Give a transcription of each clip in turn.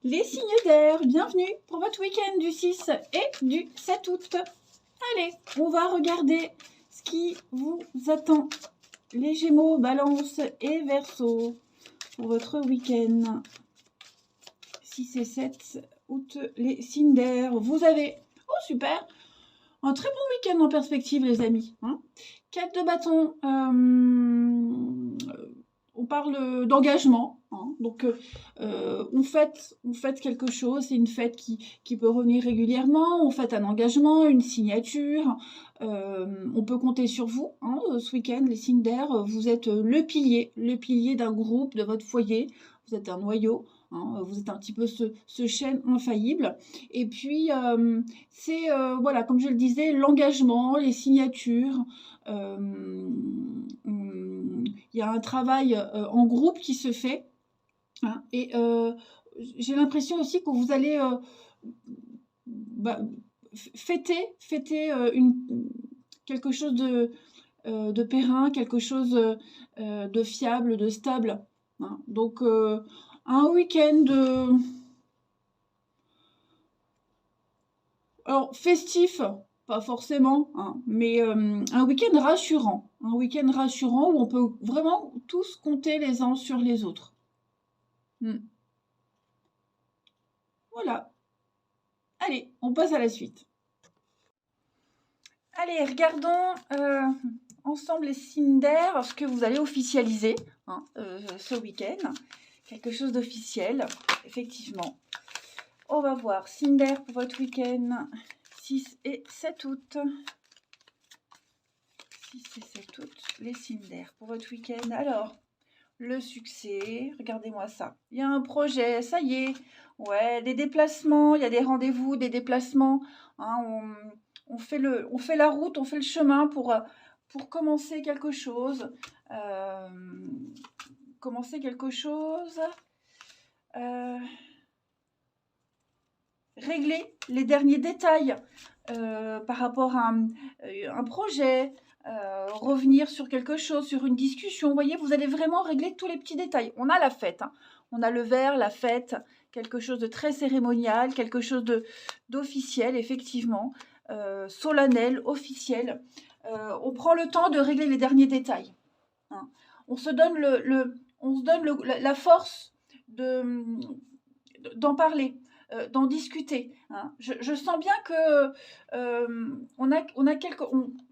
Les signes d'air, bienvenue pour votre week-end du 6 et du 7 août. Allez, on va regarder ce qui vous attend. Les Gémeaux, Balance et Verseau pour votre week-end 6 et 7 août. Les signes d'air, vous avez, oh super, un très bon week-end en perspective les amis. 4 de bâton, on parle d'engagement. Donc, on fête quelque chose, c'est une fête qui peut revenir régulièrement, on fête un engagement, une signature, on peut compter sur vous. Ce week-end, les signes d'air, vous êtes le pilier d'un groupe, de votre foyer, vous êtes un noyau. Vous êtes un petit peu ce chêne infaillible. Et puis, c'est, voilà, comme je le disais, l'engagement, les signatures. Il y a un travail en groupe qui se fait. Et j'ai l'impression aussi que vous allez fêter quelque chose de périn, quelque chose de fiable, de stable. Donc, un week-end alors festif, pas forcément, mais un week-end rassurant. Un week-end rassurant où on peut vraiment tous compter les uns sur les autres. Voilà. Allez, on passe à la suite. Allez, regardons ensemble les signes d'air, ce que vous allez officialiser ce week-end. Quelque chose d'officiel, effectivement. On va voir, signes d'air pour votre week-end 6 et 7 août. 6 et 7 août, les signes d'air pour votre week-end. Alors, le succès, regardez-moi ça. Il y a un projet, ça y est. Ouais, des déplacements, il y a des rendez-vous, des déplacements. On fait la route, on fait le chemin pour commencer quelque chose. Régler les derniers détails par rapport à un projet. Revenir sur quelque chose, sur une discussion. Vous voyez, vous allez vraiment régler tous les petits détails. On a la fête, on a le verre, la fête, quelque chose de très cérémonial, quelque chose d'officiel, effectivement, solennel, officiel. On prend le temps de régler les derniers détails. On se donne la force d'en parler. D'en discuter. Je sens bien que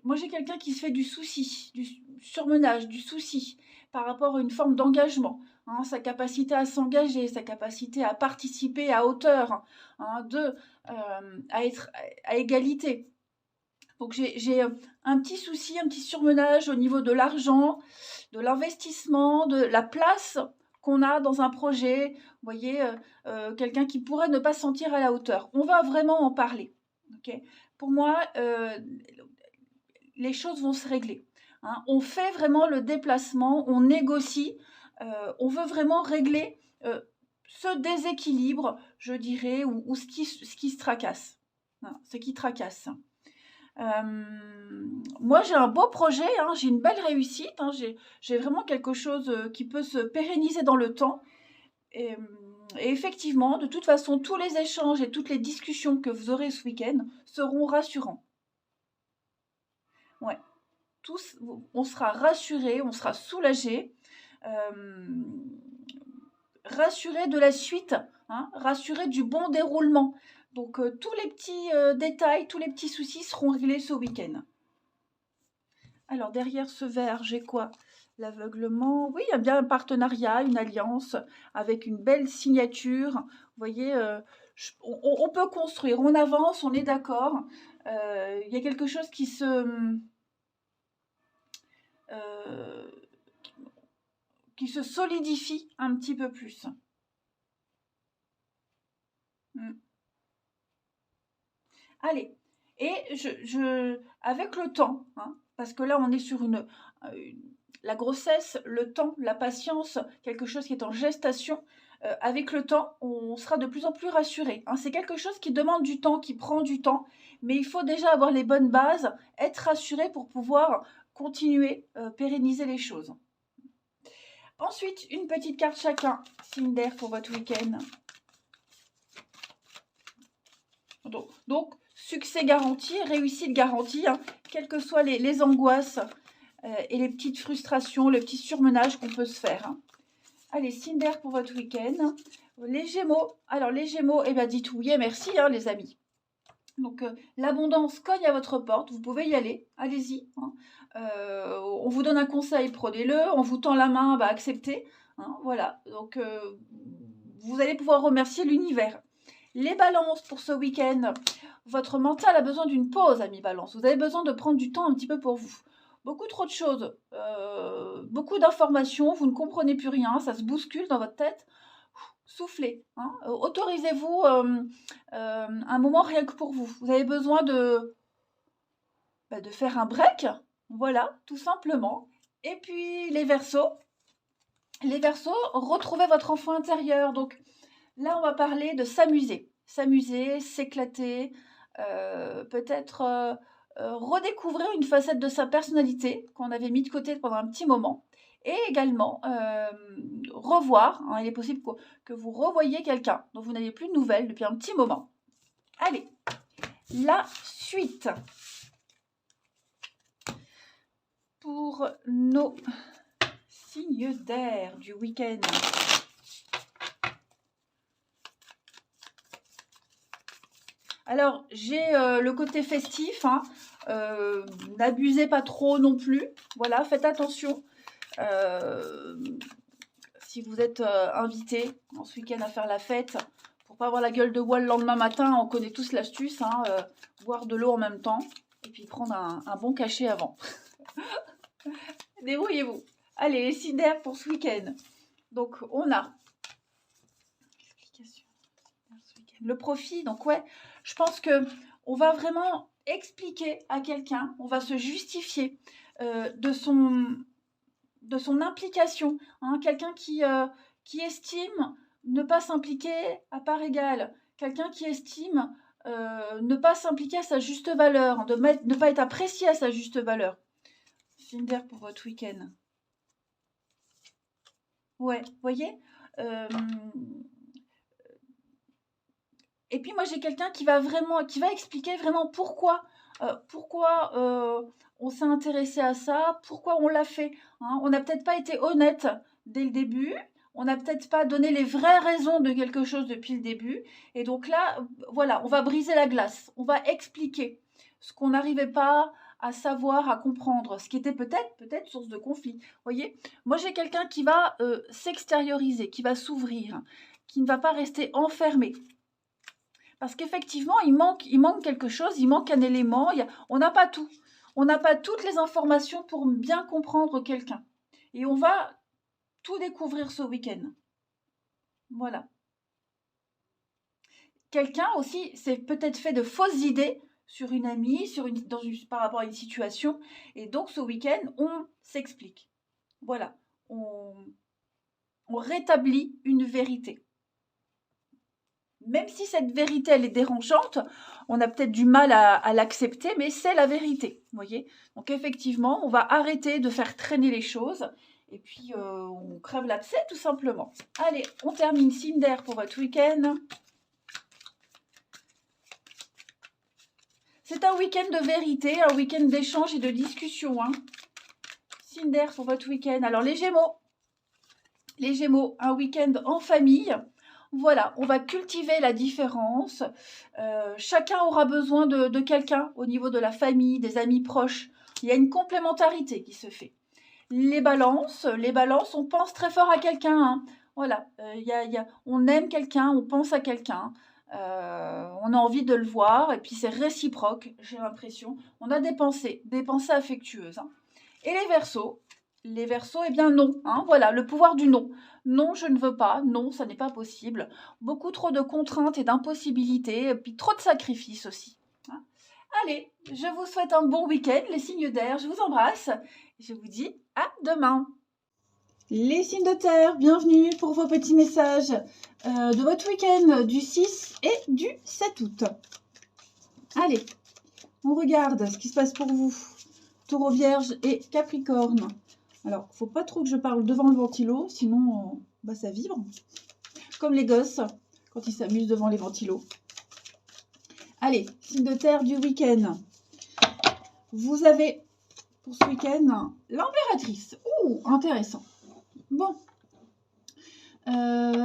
moi j'ai quelqu'un qui se fait du souci, du surmenage, du souci par rapport à une forme d'engagement. Sa capacité à s'engager, sa capacité à participer à hauteur, à être à égalité. Donc j'ai un petit souci, un petit surmenage au niveau de l'argent, de l'investissement, de la place qu'on a dans un projet. Vous voyez, quelqu'un qui pourrait ne pas se sentir à la hauteur. On va vraiment en parler. Okay, pour moi, les choses vont se régler. On fait vraiment le déplacement, on négocie, on veut vraiment régler ce déséquilibre, je dirais, ou ce qui se tracasse. Ce qui tracasse. Moi j'ai un beau projet, j'ai une belle réussite, j'ai vraiment quelque chose qui peut se pérenniser dans le temps. Et effectivement, de toute façon, tous les échanges et toutes les discussions que vous aurez ce week-end seront rassurants. Ouais, tous, on sera rassurés, on sera soulagés, rassurés de la suite, rassurés du bon déroulement. Donc, tous les petits détails, tous les petits soucis seront réglés ce week-end. Alors, derrière ce verre, j'ai quoi? L'aveuglement. Oui, il y a bien un partenariat, une alliance avec une belle signature. Vous voyez, on peut construire, on avance, on est d'accord. Il y a quelque chose qui se solidifie un petit peu plus. Allez, et avec le temps, parce que là on est sur la grossesse, le temps, la patience, quelque chose qui est en gestation. Avec le temps, on sera de plus en plus rassuré. C'est quelque chose qui demande du temps, qui prend du temps, mais il faut déjà avoir les bonnes bases, être rassuré pour pouvoir continuer, pérenniser les choses. Ensuite, une petite carte chacun, signe d'air pour votre week-end. Donc, succès garanti, réussite garantie, hein, quelles que soient les angoisses et les petites frustrations, le petit surmenage qu'on peut se faire. Hein. Allez, signe d'air pour votre week-end. Les Gémeaux. Alors, les Gémeaux, eh bien, dites oui et merci, hein, les amis. Donc, l'abondance cogne à votre porte. Vous pouvez y aller. Allez-y. Hein. On vous donne un conseil, prenez-le. On vous tend la main, bah, acceptez. Hein, voilà. Donc, vous allez pouvoir remercier l'univers. Les balances pour ce week-end. Votre mental a besoin d'une pause, amis balance. Vous avez besoin de prendre du temps un petit peu pour vous. Beaucoup trop de choses, beaucoup d'informations, vous ne comprenez plus rien, ça se bouscule dans votre tête. Soufflez, hein. Autorisez-vous un moment rien que pour vous. Vous avez besoin de faire un break, voilà, tout simplement. Et puis les Verseaux, retrouvez votre enfant intérieur. Donc là, on va parler de s'amuser, s'éclater, peut-être redécouvrir une facette de sa personnalité qu'on avait mis de côté pendant un petit moment. Et également revoir, hein, il est possible que vous revoyiez quelqu'un dont vous n'avez plus de nouvelles depuis un petit moment. Allez, la suite. Pour nos signes d'air du week-end. Alors, j'ai le côté festif, hein, n'abusez pas trop non plus, voilà, faites attention. Si vous êtes invité en ce week-end à faire la fête, pour pas avoir la gueule de bois le lendemain matin, on connaît tous l'astuce, hein, boire de l'eau en même temps, et puis prendre un bon cachet avant. Débrouillez-vous. Allez, les signes d'air pour ce week-end. Donc, on a le profit. Donc, ouais, je pense que on va vraiment expliquer à quelqu'un, on va se justifier de son implication. Hein, quelqu'un qui estime ne pas s'impliquer à part égale. Quelqu'un qui estime ne pas s'impliquer à sa juste valeur, ne pas être apprécié à sa juste valeur. Signe d'air pour votre week-end. Ouais, vous voyez et puis moi j'ai quelqu'un qui va expliquer vraiment pourquoi on s'est intéressé à ça, pourquoi on l'a fait. Hein. On n'a peut-être pas été honnête dès le début, on n'a peut-être pas donné les vraies raisons de quelque chose depuis le début. Et donc là, voilà, on va briser la glace, on va expliquer ce qu'on n'arrivait pas à savoir, à comprendre, ce qui était peut-être source de conflit. Vous voyez, moi j'ai quelqu'un qui va s'extérioriser, qui va s'ouvrir, qui ne va pas rester enfermé. Parce qu'effectivement, il manque quelque chose, il manque un élément, on n'a pas tout. On n'a pas toutes les informations pour bien comprendre quelqu'un. Et on va tout découvrir ce week-end. Voilà. Quelqu'un aussi s'est peut-être fait de fausses idées sur une amie, par rapport à une situation. Et donc, ce week-end, on s'explique. Voilà. On rétablit une vérité. Même si cette vérité, elle est dérangeante, on a peut-être du mal à l'accepter, mais c'est la vérité, vous voyez. Donc effectivement, on va arrêter de faire traîner les choses, et puis on crève l'abcès tout simplement. Allez, on termine signe d'air pour votre week-end. C'est un week-end de vérité, un week-end d'échange et de discussion. Hein. Signe d'air pour votre week-end. Alors les Gémeaux, un week-end en famille. Voilà, on va cultiver la différence. Chacun aura besoin de quelqu'un au niveau de la famille, des amis proches. Il y a une complémentarité qui se fait. Les balances, on pense très fort à quelqu'un. Hein. Voilà, on aime quelqu'un, on pense à quelqu'un. On a envie de le voir et puis c'est réciproque, j'ai l'impression. On a des pensées affectueuses. Hein. Et les Verseaux, eh bien non. Hein, voilà, le pouvoir du non. Non, je ne veux pas. Non, ça n'est pas possible. Beaucoup trop de contraintes et d'impossibilités. Et puis trop de sacrifices aussi. Hein. Allez, je vous souhaite un bon week-end, les signes d'air. Je vous embrasse. Et je vous dis à demain. Les signes de terre, bienvenue pour vos petits messages de votre week-end du 6 et du 7 août. Allez, on regarde ce qui se passe pour vous. Taureau, Vierge et Capricorne. Alors, faut pas trop que je parle devant le ventilo, sinon ça vibre. Comme les gosses, quand ils s'amusent devant les ventilos. Allez, signe de terre du week-end. Vous avez, pour ce week-end, l'impératrice. Ouh, intéressant. Bon.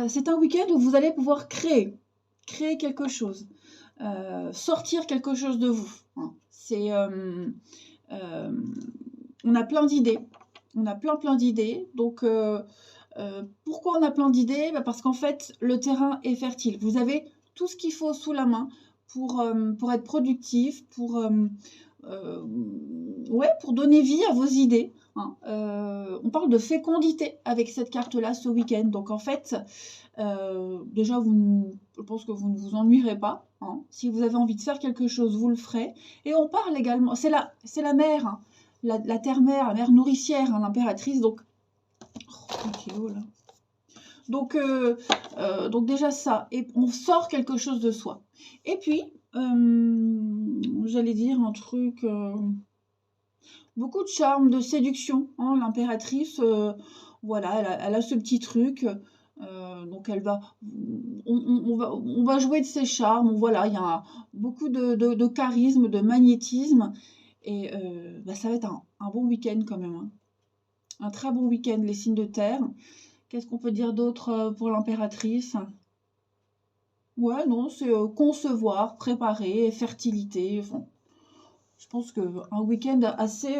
C'est un week-end où vous allez pouvoir créer quelque chose. Sortir quelque chose de vous. Hein. On a plein d'idées. On a plein d'idées. Donc, pourquoi on a plein d'idées? Parce qu'en fait, le terrain est fertile. Vous avez tout ce qu'il faut sous la main pour être productif, pour donner vie à vos idées. Hein. On parle de fécondité avec cette carte-là ce week-end. Donc, en fait, déjà, je pense que vous ne vous ennuierez pas. Hein. Si vous avez envie de faire quelque chose, vous le ferez. Et on parle également, c'est la mère, hein, la terre-mère, la mère nourricière, hein, l'impératrice. Donc, oh, kilo, là. Donc déjà ça, et on sort quelque chose de soi. Et puis, j'allais dire un truc, beaucoup de charme, de séduction. Hein, l'impératrice, voilà, elle a ce petit truc. Donc on va jouer de ses charmes. Voilà, il y a beaucoup de charisme, de magnétisme. Et ça va être un bon week-end quand même. Hein. Un très bon week-end, les signes de terre. Qu'est-ce qu'on peut dire d'autre pour l'impératrice? Ouais, non, c'est concevoir, préparer, fertilité. Enfin, je pense qu'un week-end assez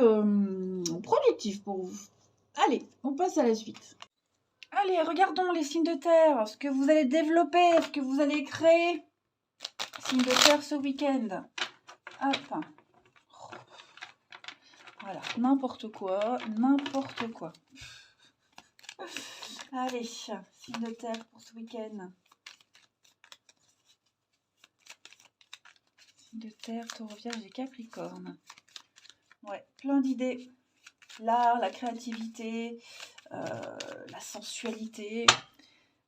productif pour vous. Allez, on passe à la suite. Allez, regardons les signes de terre, ce que vous allez développer, ce que vous allez créer. Signes de terre ce week-end. Hop. Voilà, n'importe quoi, n'importe quoi. Allez, signe de terre pour ce week-end. Signe de terre, Taureau, Vierge et Capricorne. Ouais, plein d'idées. L'art, la créativité, la sensualité.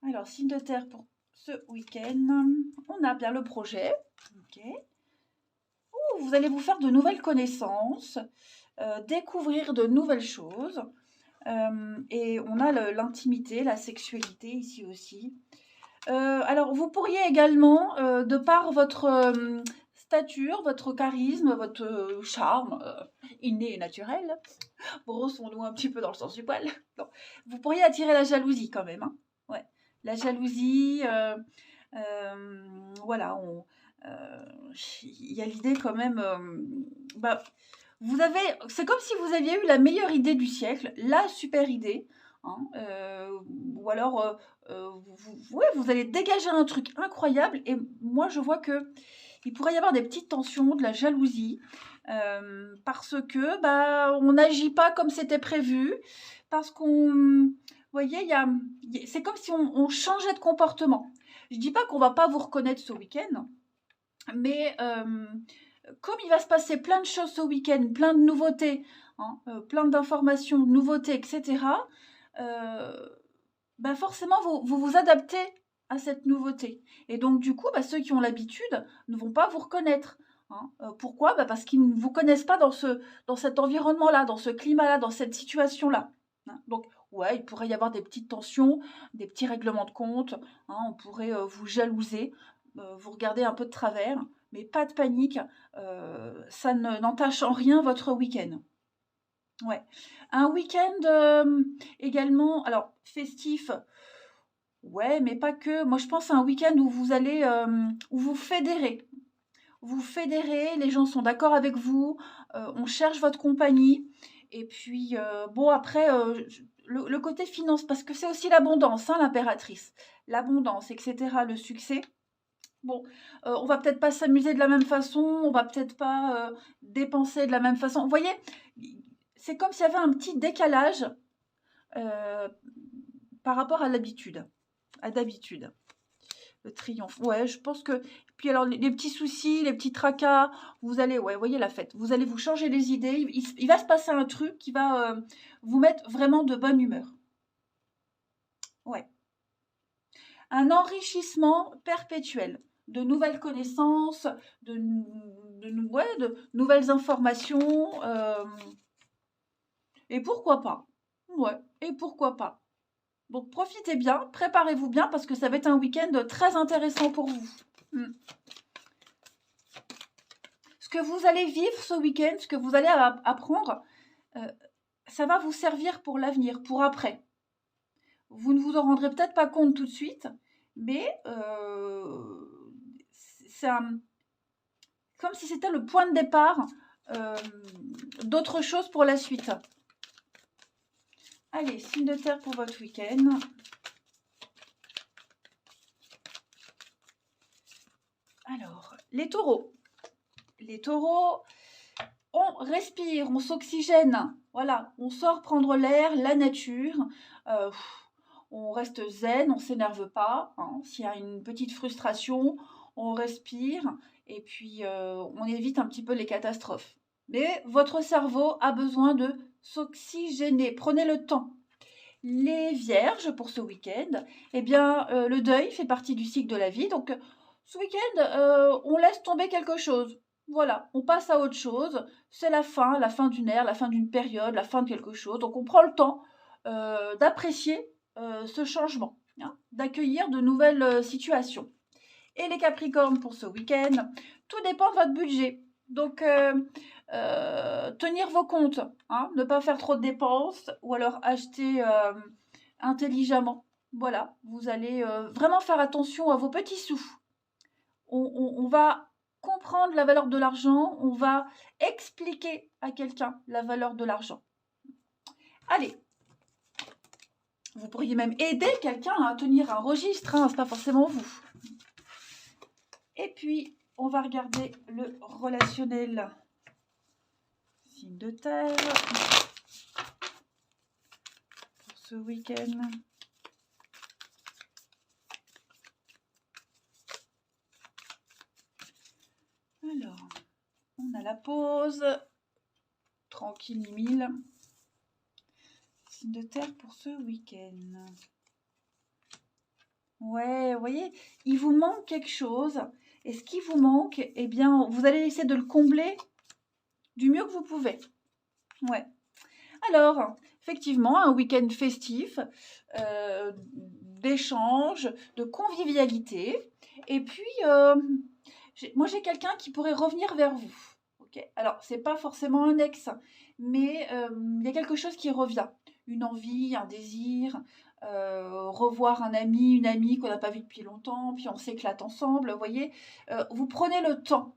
Alors, signe de terre pour ce week-end. On a bien le projet. Ok. Ouh, vous allez vous faire de nouvelles connaissances, découvrir de nouvelles choses. Et on a l'intimité, la sexualité ici aussi. Alors, vous pourriez également, de par votre stature, votre charisme, votre charme inné et naturel, brossons-nous un petit peu dans le sens du poil, bon, vous pourriez attirer la jalousie quand même. Hein. Ouais. La jalousie, voilà, il y a l'idée quand même... c'est comme si vous aviez eu la meilleure idée du siècle, la super idée, hein, ou alors vous allez dégager un truc incroyable. Et moi, je vois que il pourrait y avoir des petites tensions, de la jalousie, parce que on n'agit pas comme c'était prévu, parce qu'on, vous voyez, c'est comme si on changeait de comportement. Je dis pas qu'on va pas vous reconnaître ce week-end, mais comme il va se passer plein de choses ce week-end, plein de nouveautés, hein, plein d'informations, de nouveautés, etc., forcément, vous vous adaptez à cette nouveauté. Et donc, du coup, ceux qui ont l'habitude ne vont pas vous reconnaître. Hein. Pourquoi? Parce qu'ils ne vous connaissent pas dans cet environnement-là, dans ce climat-là, dans cette situation-là. Hein. Donc, ouais, il pourrait y avoir des petites tensions, des petits règlements de compte. Hein. On pourrait vous jalouser, vous regarder un peu de travers. Mais pas de panique, ça n'entache en rien votre week-end. Ouais. Un week-end également, alors festif, ouais, mais pas que. Moi, je pense à un week-end où vous allez, où vous fédérez. Vous fédérez, les gens sont d'accord avec vous, on cherche votre compagnie. Et puis, après, le côté finance, parce que c'est aussi l'abondance, hein, l'impératrice. L'abondance, etc., le succès. Bon, on va peut-être pas s'amuser de la même façon, on va peut-être pas dépenser de la même façon. Vous voyez, c'est comme s'il y avait un petit décalage par rapport à d'habitude. Le triomphe. Ouais, je pense que... Puis alors, les petits soucis, les petits tracas, vous allez... Ouais, voyez la fête. Vous allez vous changer les idées. Il va se passer un truc qui va vous mettre vraiment de bonne humeur. Ouais. Un enrichissement perpétuel. De nouvelles connaissances, de nouvelles informations. Et pourquoi pas? Ouais, et pourquoi pas? Donc profitez bien, préparez-vous bien parce que ça va être un week-end très intéressant pour vous. ce que vous allez vivre ce week-end, ce que vous allez apprendre, ça va vous servir pour l'avenir, pour après. Vous ne vous en rendrez peut-être pas compte tout de suite, mais c'est comme si c'était le point de départ d'autre chose pour la suite. Allez, signe de terre pour votre week-end. Alors, les taureaux. Les taureaux, on respire, on s'oxygène. Voilà, on sort prendre l'air, la nature. On reste zen, on ne s'énerve pas. Hein. S'il y a une petite frustration, on respire et puis on évite un petit peu les catastrophes. Mais votre cerveau a besoin de s'oxygéner. Prenez le temps. Les vierges, pour ce week-end, eh bien, le deuil fait partie du cycle de la vie. Donc, ce week-end, on laisse tomber quelque chose. Voilà, on passe à autre chose. C'est la fin d'une ère, la fin d'une période, la fin de quelque chose. Donc, on prend le temps d'apprécier ce changement, hein, d'accueillir de nouvelles situations. Et les Capricornes pour ce week-end, tout dépend de votre budget. Donc, tenir vos comptes, hein, ne pas faire trop de dépenses ou alors acheter intelligemment. Voilà, vous allez vraiment faire attention à vos petits sous. On va comprendre la valeur de l'argent, on va expliquer à quelqu'un la valeur de l'argent. Allez, vous pourriez même aider quelqu'un à tenir un registre, hein, c'est pas forcément vous. Et puis, on va regarder le relationnel. Signe de terre. Pour ce week-end. Alors, on a la pause. Tranquille, mille. Signe de terre pour ce week-end. Ouais, vous voyez, il vous manque quelque chose. Et ce qui vous manque, eh bien, vous allez essayer de le combler du mieux que vous pouvez. Ouais. Alors, effectivement, un week-end festif, d'échange, de convivialité. Et puis, moi, j'ai quelqu'un qui pourrait revenir vers vous. Okay. Alors, c'est pas forcément un ex, mais il y a quelque chose qui revient. Une envie, un désir, revoir un ami, une amie qu'on n'a pas vu depuis longtemps, puis on s'éclate ensemble, vous voyez. Vous prenez le temps.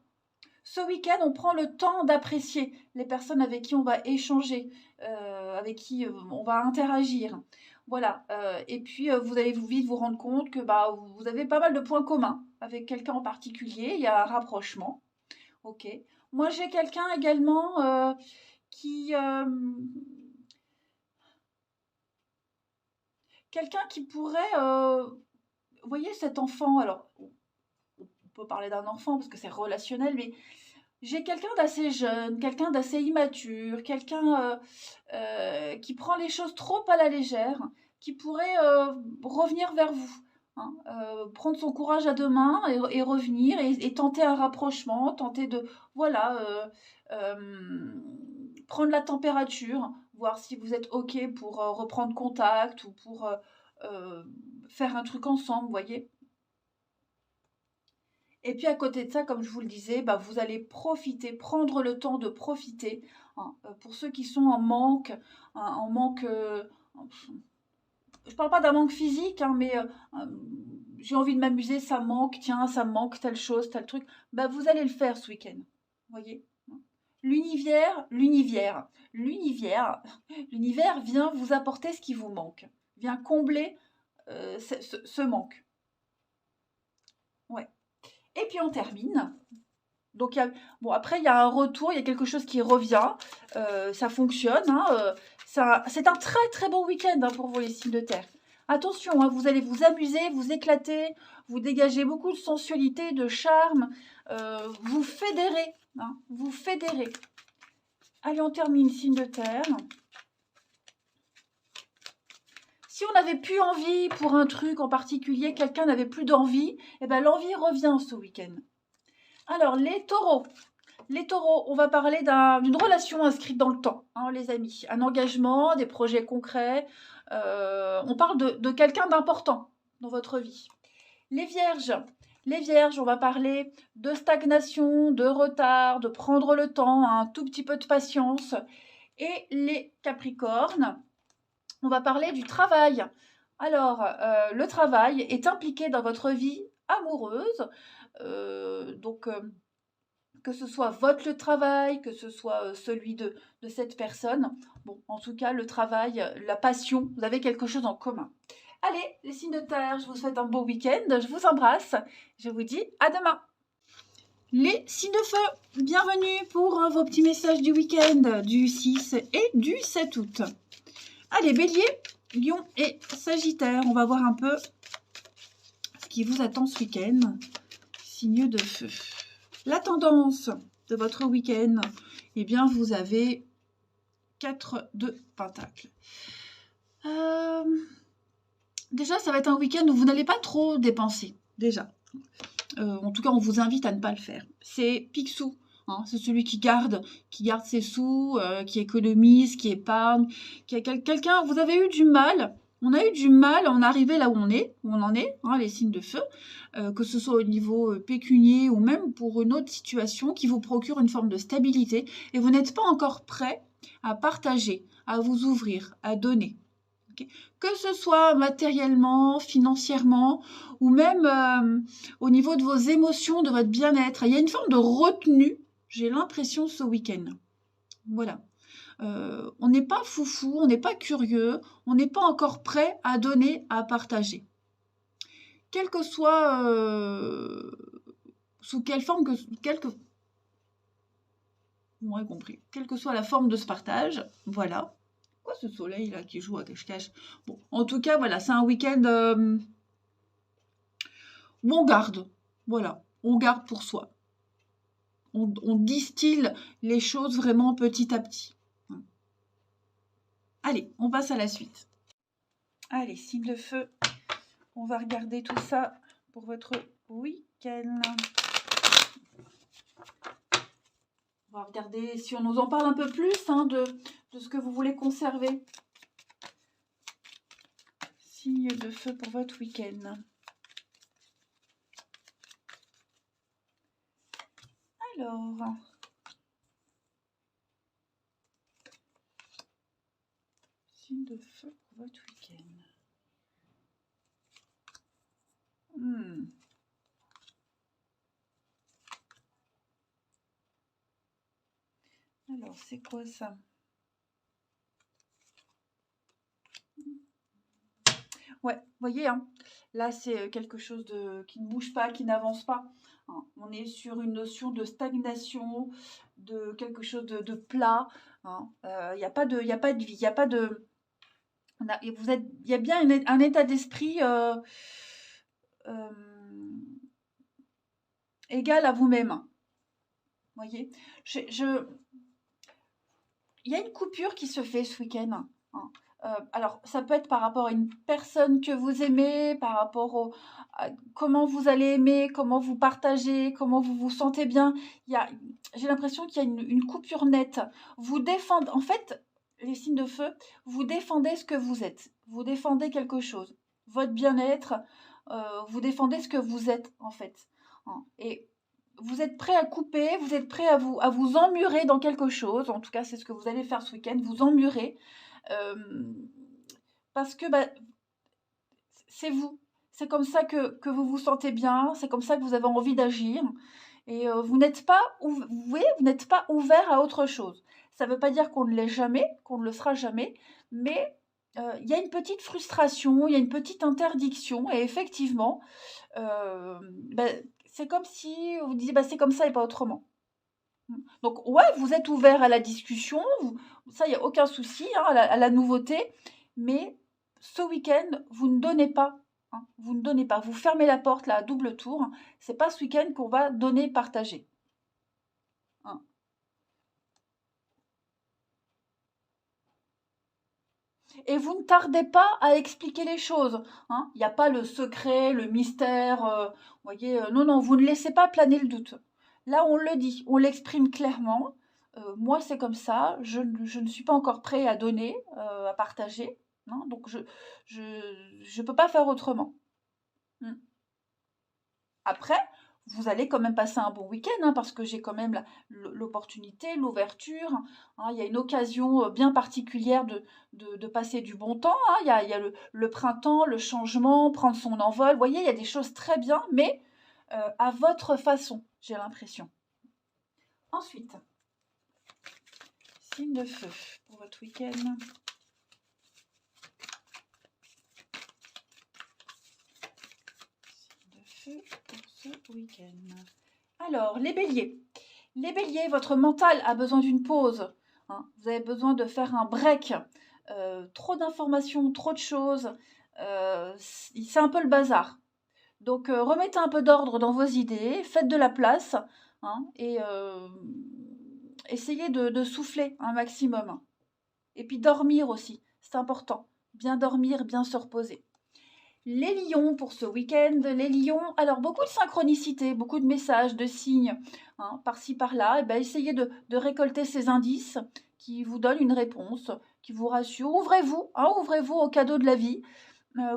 Ce week-end, on prend le temps d'apprécier les personnes avec qui on va échanger, avec qui on va interagir. Voilà. Et puis, vous allez vite vous rendre compte que vous avez pas mal de points communs avec quelqu'un en particulier. Il y a un rapprochement. Ok. Moi, j'ai quelqu'un également qui... quelqu'un qui pourrait... vous voyez cet enfant, alors... On peut parler d'un enfant parce que c'est relationnel, mais j'ai quelqu'un d'assez jeune, quelqu'un d'assez immature, quelqu'un qui prend les choses trop à la légère, qui pourrait revenir vers vous, hein, prendre son courage à deux mains et revenir et tenter un rapprochement, tenter de, voilà, prendre la température, voir si vous êtes OK pour reprendre contact ou pour faire un truc ensemble, vous voyez. Et puis à côté de ça, comme je vous le disais, vous allez profiter, prendre le temps de profiter. Hein, pour ceux qui sont en manque, en manque, je ne parle pas d'un manque physique, hein, mais j'ai envie de m'amuser, ça manque, tiens, ça manque telle chose, tel truc. Vous allez le faire ce week-end, voyez. L'univers vient vous apporter ce qui vous manque, vient combler ce manque. Ouais. Et puis on termine. Donc après il y a un retour, il y a quelque chose qui revient, ça fonctionne. Hein, c'est un très très bon week-end pour vous les signes de terre. Attention, hein, vous allez vous amuser, vous éclater, vous dégagez beaucoup de sensualité, de charme, vous fédérez, hein, vous fédérez. Allez, on termine signe de terre. Si on n'avait plus envie pour un truc en particulier, quelqu'un n'avait plus d'envie, l'envie revient ce week-end. Alors, les taureaux. Les taureaux, on va parler d'une relation inscrite dans le temps, hein, les amis. Un engagement, des projets concrets. On parle de quelqu'un d'important dans votre vie. Les vierges, Les Vierges, on va parler de stagnation, de retard, de prendre le temps, un tout petit peu de patience. Et les Capricornes, on va parler du travail. Alors, le travail est impliqué dans votre vie amoureuse. Donc, que ce soit votre travail, que ce soit celui de cette personne. Bon, en tout cas, le travail, la passion, vous avez quelque chose en commun. Allez, les signes de terre, je vous souhaite un beau week-end, je vous embrasse, je vous dis à demain. Les signes de feu, bienvenue pour vos petits messages du week-end du 6 et du 7 août. Allez, Bélier, Lion et Sagittaire, on va voir un peu ce qui vous attend ce week-end. Signe de feu. La tendance de votre week-end, eh bien, vous avez 4 de pentacles. Déjà, ça va être un week-end où vous n'allez pas trop dépenser, déjà. En tout cas, on vous invite à ne pas le faire. C'est Picsou, hein, c'est celui qui garde ses sous, qui économise, qui épargne, qui a quelqu'un. Vous avez eu du mal. On a eu du mal à en arriver là où on en est, hein, les signes de feu, que ce soit au niveau pécunier ou même pour une autre situation qui vous procure une forme de stabilité, et vous n'êtes pas encore prêt à partager, à vous ouvrir, à donner. Okay. Que ce soit matériellement, financièrement, ou même au niveau de vos émotions, de votre bien-être. Il y a une forme de retenue, j'ai l'impression, ce week-end. Voilà. On n'est pas foufou, on n'est pas curieux, on n'est pas encore prêt à donner, à partager. Quelle que soit, sous quelle forme que, vous m'aurez compris, quelle que soit la forme de ce partage, voilà. Quoi ce soleil là qui joue à cache-cache? Bon, en tout cas, voilà, c'est un week-end où on garde, voilà, on garde pour soi. On distille les choses vraiment petit à petit. Allez, on passe à la suite. Allez, signe de feu, on va regarder tout ça pour votre week-end. On va regarder si on nous en parle un peu plus hein, de ce que vous voulez conserver. Signe de feu pour votre week-end. Alors, signe de feu pour votre week-end. Alors, c'est quoi ça? Ouais, vous voyez, hein, là, c'est quelque chose qui ne bouge pas, qui n'avance pas. Hein. On est sur une notion de stagnation, de quelque chose de plat. Hein. Il n'y a pas de vie, il n'y a pas de... il y a bien un état d'esprit égal à vous-même. Vous voyez, il y a une coupure qui se fait ce week-end. Hein. Alors, ça peut être par rapport à une personne que vous aimez, par rapport à comment vous allez aimer, comment vous partagez, comment vous vous sentez bien. J'ai l'impression qu'il y a une coupure nette. Vous défendez, en fait, les signes de feu, vous défendez ce que vous êtes. Vous défendez quelque chose. Votre bien-être, vous défendez ce que vous êtes, en fait. Hein. Et vous êtes prêt à couper, vous êtes prêt à vous emmurer dans quelque chose. En tout cas, c'est ce que vous allez faire ce week-end, vous emmurer. Parce que c'est vous. C'est comme ça que vous vous sentez bien, c'est comme ça que vous avez envie d'agir. Et vous n'êtes pas, vous n'êtes pas ouvert à autre chose. Ça ne veut pas dire qu'on ne l'est jamais, qu'on ne le sera jamais, mais il y a une petite frustration, il y a une petite interdiction, et effectivement, c'est comme si vous disiez c'est comme ça et pas autrement. Donc ouais, vous êtes ouvert à la discussion, ça il n'y a aucun souci, hein, à la nouveauté, mais ce week-end, vous ne donnez pas. Hein, vous ne donnez pas. Vous fermez la porte là à double tour. Hein, c'est pas ce week-end qu'on va donner, partager. Hein. Et vous ne tardez pas à expliquer les choses. Hein. Il n'y a pas le secret, le mystère. Vous voyez, non, vous ne laissez pas planer le doute. Là, on le dit, on l'exprime clairement. Moi, c'est comme ça. Je ne suis pas encore prêt à donner, à partager. Non, donc, je peux pas faire autrement. Après, vous allez quand même passer un bon week-end, hein, parce que j'ai quand même l'opportunité, l'ouverture. Hein, il y a une occasion bien particulière de passer du bon temps. Hein, il y a le printemps, le changement, prendre son envol. Vous voyez, il y a des choses très bien, mais à votre façon, j'ai l'impression. Ensuite, signe de feu pour votre week-end. Signe de feu pour ce week-end. Alors, les béliers. Les béliers, votre mental a besoin d'une pause. Hein. Vous avez besoin de faire un break. Trop d'informations, trop de choses. C'est un peu le bazar. Donc, remettez un peu d'ordre dans vos idées, faites de la place, hein, et essayez de souffler un maximum. Et puis dormir aussi, c'est important. Bien dormir, bien se reposer. Les lions pour ce week-end, les lions, alors beaucoup de synchronicité, beaucoup de messages, de signes, hein, par-ci par-là. Et ben, essayez de récolter ces indices qui vous donnent une réponse, qui vous rassurent. Ouvrez-vous, hein, ouvrez-vous au cadeau de la vie.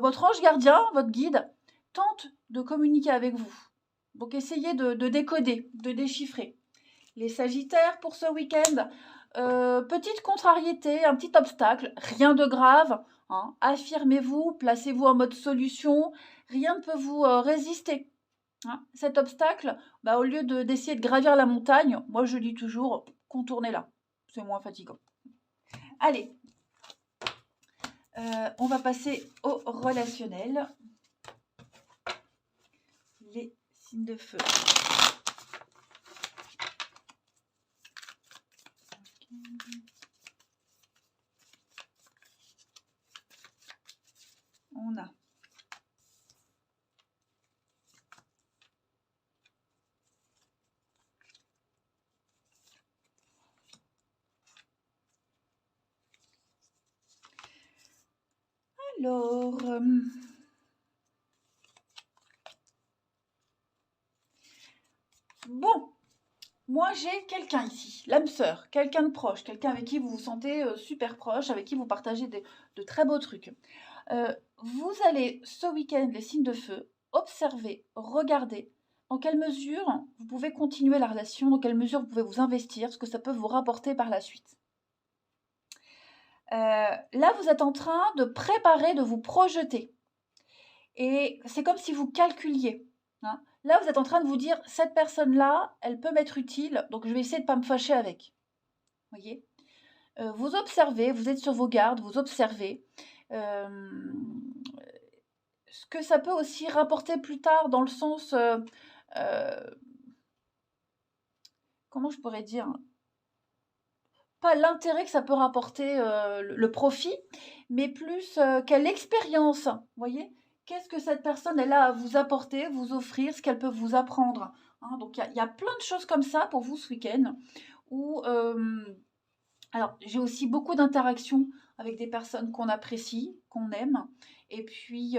Votre ange gardien, votre guide, tente de communiquer avec vous. Donc essayez de décoder, de déchiffrer. Les sagittaires pour ce week-end, petite contrariété, un petit obstacle, rien de grave. Hein. Affirmez-vous, placez-vous en mode solution, rien ne peut vous résister. Hein. Cet obstacle, bah, au lieu d'essayer de gravir la montagne, moi je dis toujours, contournez-la, c'est moins fatigant. Allez, on va passer au relationnel. Les signes de feu. On a alors bon, moi j'ai quelqu'un ici, l'âme sœur, quelqu'un de proche, quelqu'un avec qui vous vous sentez super proche, avec qui vous partagez de très beaux trucs. Vous allez ce week-end, les signes de feu, observer, regarder dans quelle mesure vous pouvez continuer la relation, dans quelle mesure vous pouvez vous investir, ce que ça peut vous rapporter par la suite. Là, vous êtes en train de préparer, de vous projeter. Et c'est comme si vous calculiez. Hein. Là, vous êtes en train de vous dire, cette personne-là, elle peut m'être utile, donc je vais essayer de ne pas me fâcher avec. Vous voyez, vous observez, vous êtes sur vos gardes, vous observez. Ce que ça peut aussi rapporter plus tard dans le sens... comment je pourrais dire, pas l'intérêt que ça peut rapporter, le profit, mais plus quelle expérience, vous voyez. Qu'est-ce que cette personne elle a à vous apporter, vous offrir, ce qu'elle peut vous apprendre. Hein. Donc il y a plein de choses comme ça pour vous ce week-end. Où, alors j'ai aussi beaucoup d'interactions avec des personnes qu'on apprécie, qu'on aime, et puis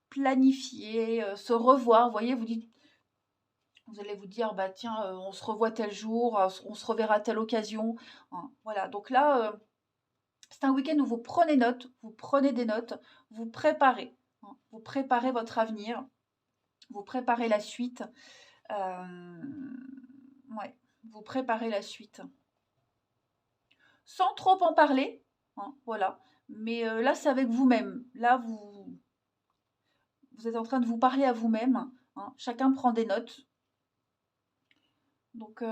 planifier, se revoir. Vous voyez, vous allez vous dire, bah tiens, on se revoit tel jour, on se reverra à telle occasion. Hein. Voilà, donc là, c'est un week-end où vous prenez note, vous prenez des notes, vous préparez. Hein. Vous préparez votre avenir, vous préparez la suite. Ouais, vous préparez la suite. Sans trop en parler, hein, voilà. Mais là, c'est avec vous-même. Là, vous êtes en train de vous parler à vous-même. Hein. Chacun prend des notes. Donc,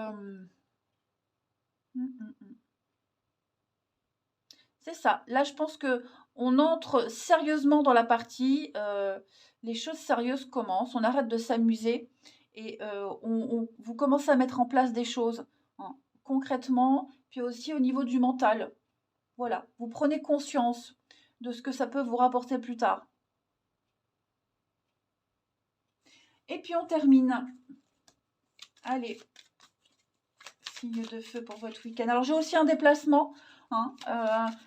c'est ça. Là, je pense que on entre sérieusement dans la partie. Les choses sérieuses commencent. On arrête de s'amuser et vous commencez à mettre en place des choses, hein, concrètement, puis aussi au niveau du mental. Voilà. Vous prenez conscience de ce que ça peut vous rapporter plus tard. Et puis on termine. Allez, signe de feu pour votre week-end. Alors j'ai aussi un déplacement. Hein,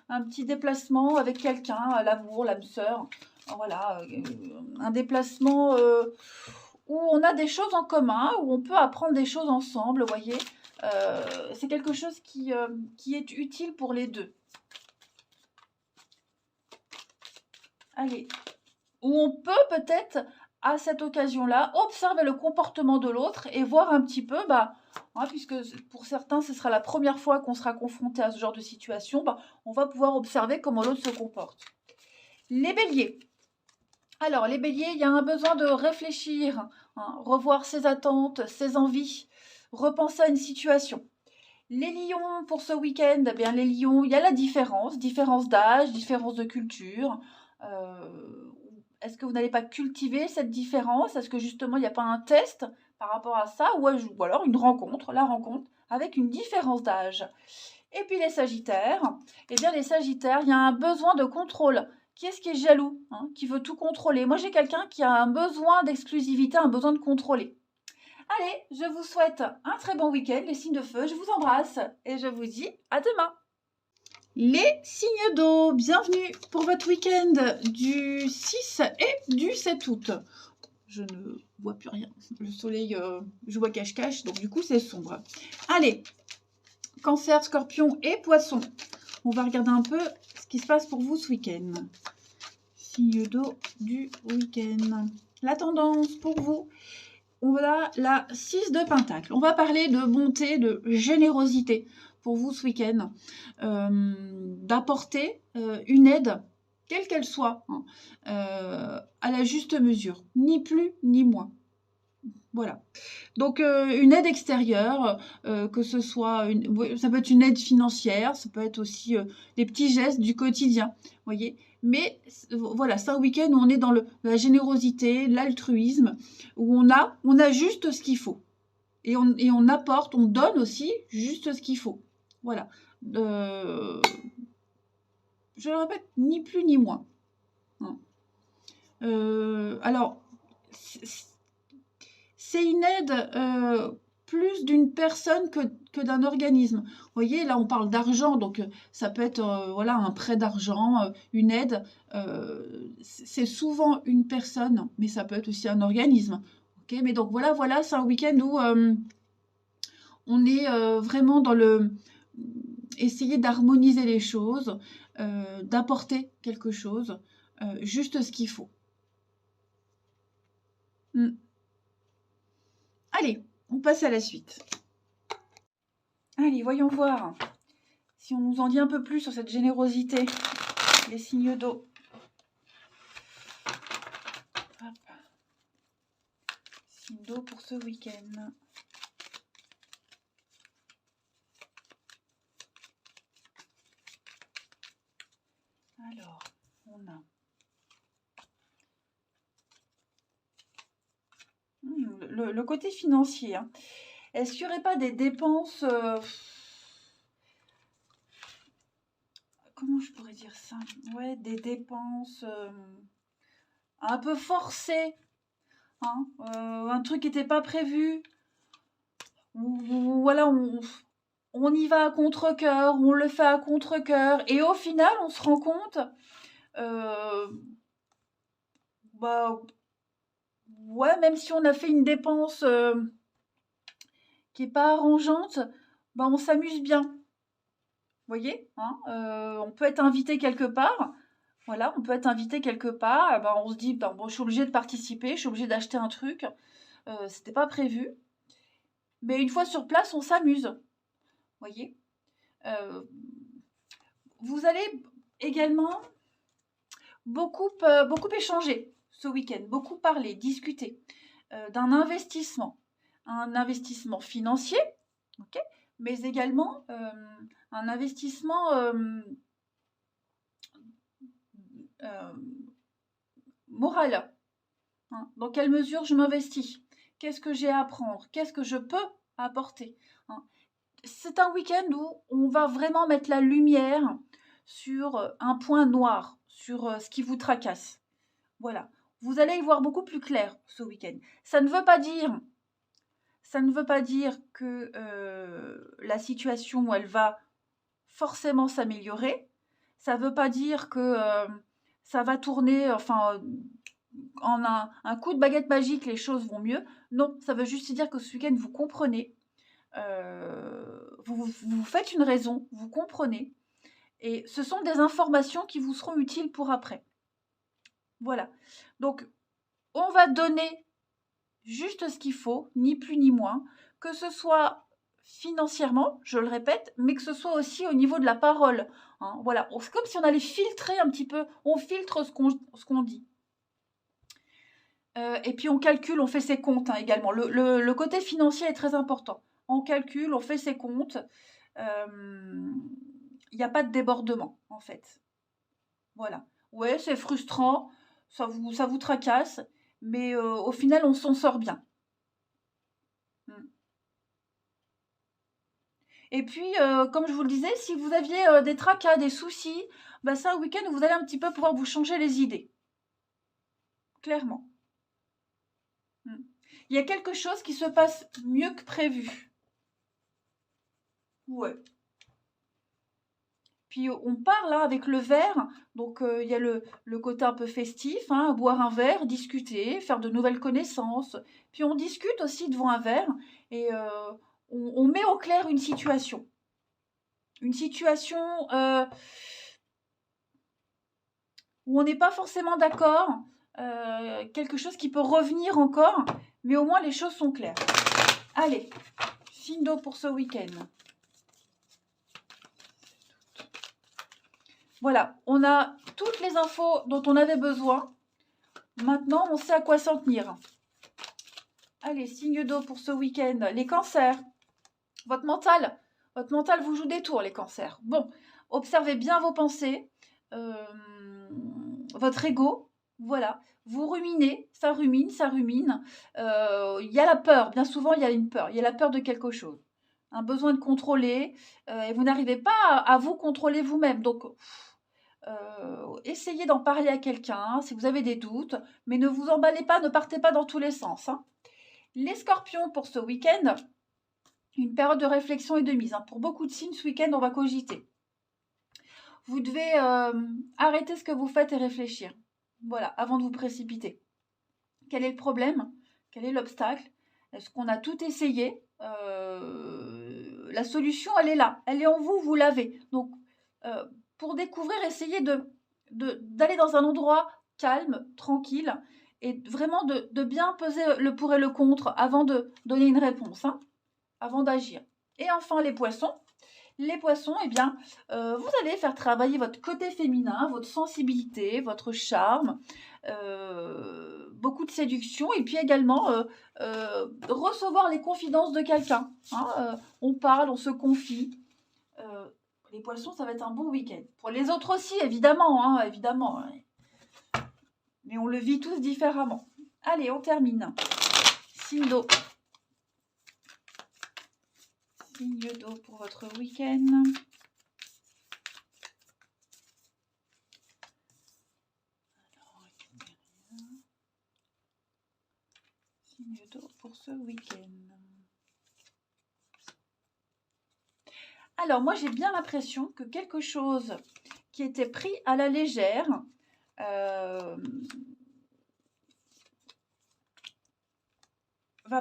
un petit déplacement avec quelqu'un, l'amour, l'âme sœur, voilà, un déplacement où on a des choses en commun, où on peut apprendre des choses ensemble, vous voyez, c'est quelque chose qui est utile pour les deux. Allez, où on peut peut-être à cette occasion-là, observer le comportement de l'autre et voir un petit peu, puisque pour certains, ce sera la première fois qu'on sera confronté à ce genre de situation, on va pouvoir observer comment l'autre se comporte. Les béliers. Alors, les béliers, il y a un besoin de réfléchir, revoir ses attentes, ses envies, repenser à une situation. Les lions, pour ce week-end, eh bien, les lions, il y a la différence d'âge, différence de culture. Est-ce que vous n'allez pas cultiver cette différence? Est-ce que justement, il n'y a pas un test par rapport à ça? Ou alors une rencontre, la rencontre, avec une différence d'âge. Et puis les sagittaires, eh bien les sagittaires, il y a un besoin de contrôle. Qui est-ce qui est jaloux, qui veut tout contrôler? Moi, j'ai quelqu'un qui a un besoin d'exclusivité, un besoin de contrôler. Allez, je vous souhaite un très bon week-end, les signes de feu. Je vous embrasse et je vous dis à demain. Les signes d'eau, bienvenue pour votre week-end du 6 et du 7 août. Je ne vois plus rien. Le soleil, je vois cache-cache, donc du coup, c'est sombre. Allez, Cancer, Scorpion et Poisson. On va regarder un peu ce qui se passe pour vous ce week-end. Signe d'eau du week-end. La tendance pour vous, on a la 6 de Pentacle. On va parler de bonté, de générosité pour vous ce week-end. D'apporter une aide, quelle qu'elle soit, à la juste mesure. Ni plus, ni moins. Voilà. Donc, une aide extérieure, que ce soit, ça peut être une aide financière, ça peut être aussi des petits gestes du quotidien, voyez. Mais voilà, c'est un week-end où on est dans la générosité, l'altruisme, où on a juste ce qu'il faut. Et on apporte, on donne aussi juste ce qu'il faut. Voilà. Je le répète, ni plus ni moins. Alors, c'est une aide plus d'une personne que d'un organisme. Vous voyez, là, on parle d'argent, donc ça peut être un prêt d'argent, une aide. C'est souvent une personne, mais ça peut être aussi un organisme. Okay, mais donc voilà, c'est un week-end où on est vraiment dans essayer d'harmoniser les choses, d'apporter quelque chose, juste ce qu'il faut. Allez, on passe à la suite. Allez, voyons voir si on nous en dit un peu plus sur cette générosité, les signes d'eau. Signes d'eau pour ce week-end. Alors, on a le côté financier. Est-ce qu'il n'y aurait pas des dépenses... comment je pourrais dire ça? Ouais, des dépenses un peu forcées. Un truc qui n'était pas prévu. Ou voilà, on y va à contre-cœur, on le fait à contre-cœur. Et au final, on se rend compte... ouais, même si on a fait une dépense qui n'est pas arrangeante, on s'amuse bien. Vous voyez, on peut être invité quelque part. Voilà, on peut être invité quelque part. On se dit, je suis obligée de participer, je suis obligée d'acheter un truc. C'était pas prévu. Mais une fois sur place, on s'amuse. Vous voyez. Vous allez également beaucoup échanger ce week-end, beaucoup parler, discuter d'un investissement. Un investissement financier, ok, mais également un investissement moral. Dans quelle mesure je m'investis? Qu'est-ce que j'ai à apprendre? Qu'est-ce que je peux apporter? C'est un week-end où on va vraiment mettre la lumière sur un point noir, sur ce qui vous tracasse. Voilà. Vous allez y voir beaucoup plus clair ce week-end. Ça ne veut pas dire que la situation, elle va forcément s'améliorer. Ça ne veut pas dire que ça va tourner, en un coup de baguette magique, les choses vont mieux. Non, ça veut juste dire que ce week-end, vous comprenez. Vous faites une raison, vous comprenez. Et ce sont des informations qui vous seront utiles pour après. Voilà. Donc, on va donner juste ce qu'il faut, ni plus ni moins, que ce soit financièrement, je le répète, mais que ce soit aussi au niveau de la parole. Hein, voilà, c'est comme si on allait filtrer un petit peu, on filtre ce qu'on dit. Et puis on calcule, on fait ses comptes hein, également. Le côté financier est très important. On calcule, on fait ses comptes. Il n'y a pas de débordement, en fait. Voilà. Ouais, c'est frustrant, ça vous tracasse, mais au final, on s'en sort bien. Et puis, comme je vous le disais, si vous aviez des tracas, des soucis, bah, c'est un week-end où vous allez un petit peu pouvoir vous changer les idées. Clairement. Il y a quelque chose qui se passe mieux que prévu. Ouais. Puis on part là avec le verre, donc il y a le côté un peu festif, hein, boire un verre, discuter, faire de nouvelles connaissances. Puis on discute aussi devant un verre et on met au clair une situation. Une situation où on n'est pas forcément d'accord, quelque chose qui peut revenir encore, mais au moins les choses sont claires. Allez, signe d'eau pour ce week-end. Voilà, on a toutes les infos dont on avait besoin. Maintenant, on sait à quoi s'en tenir. Allez, signe d'eau pour ce week-end. Les cancers. Votre mental vous joue des tours, les cancers. Bon, observez bien vos pensées. Votre ego, voilà. Vous ruminez, ça rumine, ça rumine. Il y a la peur, bien souvent, il y a une peur. Il y a la peur de quelque chose. Un besoin de contrôler. Et vous n'arrivez pas à vous contrôler vous-même. Donc, essayez d'en parler à quelqu'un si vous avez des doutes, mais ne vous emballez pas, ne partez pas dans tous les sens. Hein. Les scorpions, pour ce week-end, une période de réflexion et de mise. Hein. Pour beaucoup de signes, ce week-end, on va cogiter. Vous devez arrêter ce que vous faites et réfléchir. Voilà, avant de vous précipiter. Quel est le problème? Quel est l'obstacle? Est-ce qu'on a tout essayé? La solution, elle est là. Elle est en vous, vous l'avez. Donc, pour découvrir, essayez d'aller dans un endroit calme, tranquille, et vraiment de bien peser le pour et le contre avant de donner une réponse, hein, avant d'agir. Et enfin, les poissons. Les poissons, eh bien, vous allez faire travailler votre côté féminin, votre sensibilité, votre charme, beaucoup de séduction, et puis également recevoir les confidences de quelqu'un. Hein, on parle, on se confie. Les poissons, ça va être un bon week-end. Pour les autres aussi, évidemment, hein, évidemment. Hein. Mais on le vit tous différemment. Allez, on termine. Signe d'eau. Signe d'eau pour votre week-end. Signe d'eau pour ce week-end. Alors, moi, j'ai bien l'impression que quelque chose qui était pris à la légère va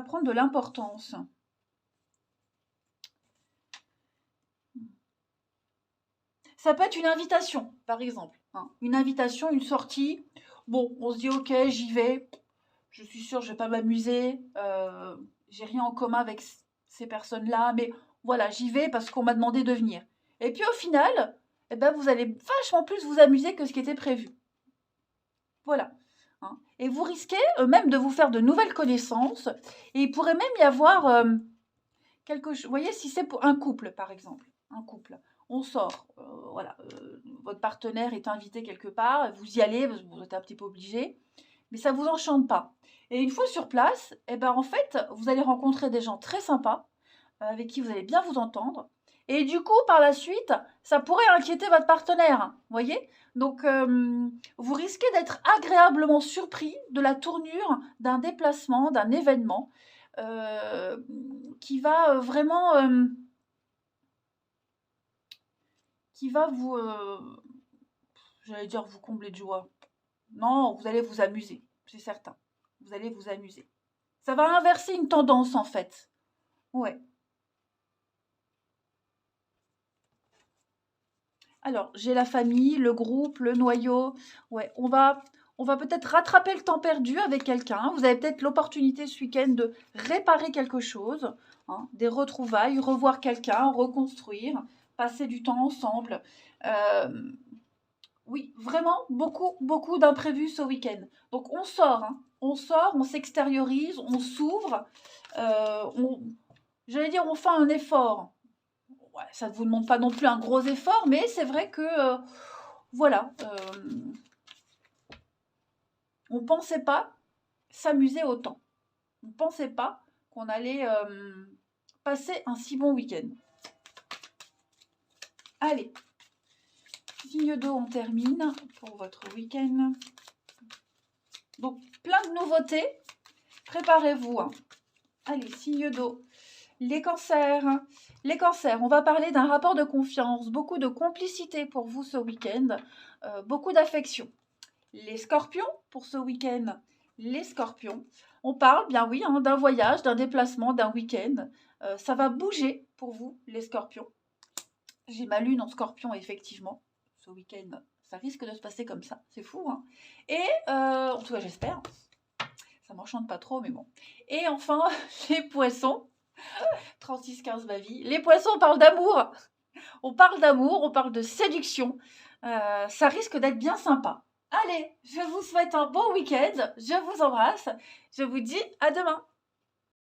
prendre de l'importance. Ça peut être une invitation, par exemple. Hein. Une invitation, une sortie. Bon, on se dit, ok, j'y vais. Je suis sûre, je ne vais pas m'amuser. J'ai rien en commun avec ces personnes-là. Mais voilà, j'y vais parce qu'on m'a demandé de venir. Et puis au final, eh ben, vous allez vachement plus vous amuser que ce qui était prévu. Voilà. Hein. Et vous risquez même de vous faire de nouvelles connaissances. Et il pourrait même y avoir quelque chose. Vous voyez, si c'est pour un couple, par exemple. Un couple. On sort, voilà, votre partenaire est invité quelque part, vous y allez, vous êtes un petit peu obligé, mais ça ne vous enchante pas. Et une fois sur place, eh ben, en fait, vous allez rencontrer des gens très sympas, avec qui vous allez bien vous entendre. Et du coup, par la suite, ça pourrait inquiéter votre partenaire, vous voyez? Donc, vous risquez d'être agréablement surpris de la tournure d'un déplacement, d'un événement, qui va vraiment... qui va vous, j'allais dire vous combler de joie. Non, vous allez vous amuser, c'est certain. Vous allez vous amuser. Ça va inverser une tendance en fait. Ouais. Alors, j'ai la famille, le groupe, le noyau. Ouais, on va On va peut-être rattraper le temps perdu avec quelqu'un. Vous avez peut-être l'opportunité ce week-end de réparer quelque chose, hein, des retrouvailles, revoir quelqu'un, reconstruire, passer du temps ensemble. Oui, vraiment beaucoup, beaucoup d'imprévus ce week-end. Donc on sort, hein. On sort, on s'extériorise, on s'ouvre. J'allais dire, on fait un effort. Ouais, ça ne vous demande pas non plus un gros effort, mais c'est vrai que, voilà, on ne pensait pas s'amuser autant. On ne pensait pas qu'on allait passer un si bon week-end. Allez, signe d'eau, on termine pour votre week-end. Donc, plein de nouveautés. Préparez-vous, hein. Allez, signe d'eau. Les cancers, on va parler d'un rapport de confiance, beaucoup de complicité pour vous ce week-end, beaucoup d'affection. Les scorpions, pour ce week-end, les scorpions, on parle, bien oui, hein, d'un voyage, d'un déplacement, d'un week-end. Ça va bouger pour vous, les scorpions. J'ai ma lune en scorpion, effectivement. Ce week-end, ça risque de se passer comme ça, c'est fou, hein. Et, en tout cas, j'espère. Ça m'enchante pas trop, mais bon. Et enfin, les poissons. 36-15 ma vie. Les poissons, on parle d'amour. On parle d'amour, on parle de séduction. Ça risque d'être bien sympa. Allez, je vous souhaite un bon week-end. Je vous embrasse. Je vous dis à demain.